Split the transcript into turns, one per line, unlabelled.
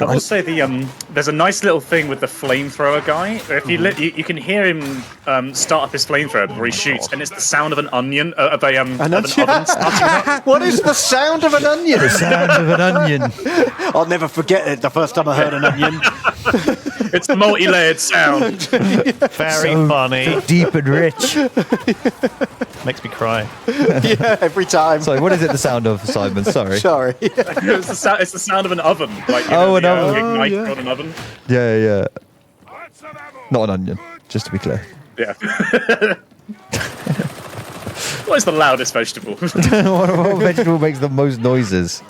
I will say there's a nice little thing with the flamethrower guy. If you can hear him start up his flamethrower before he shoots, and it's the sound of an onion of an oven starting up.
What is the sound of an onion?
The sound of an onion.
I'll never forget it. The first time I heard an onion.
It's the multi-layered sound.
Very funny.
Deep and rich.
Makes me cry.
Yeah, every time.
Sorry, what is it the sound of, Simon? Sorry.
Sorry.
It's the sound of an oven. Like, you
Oh,
know,
an
the,
oven.
igniter on an oven.
Yeah. Not an onion, just to be clear.
Yeah. What is the loudest vegetable?
What vegetable makes the most noises?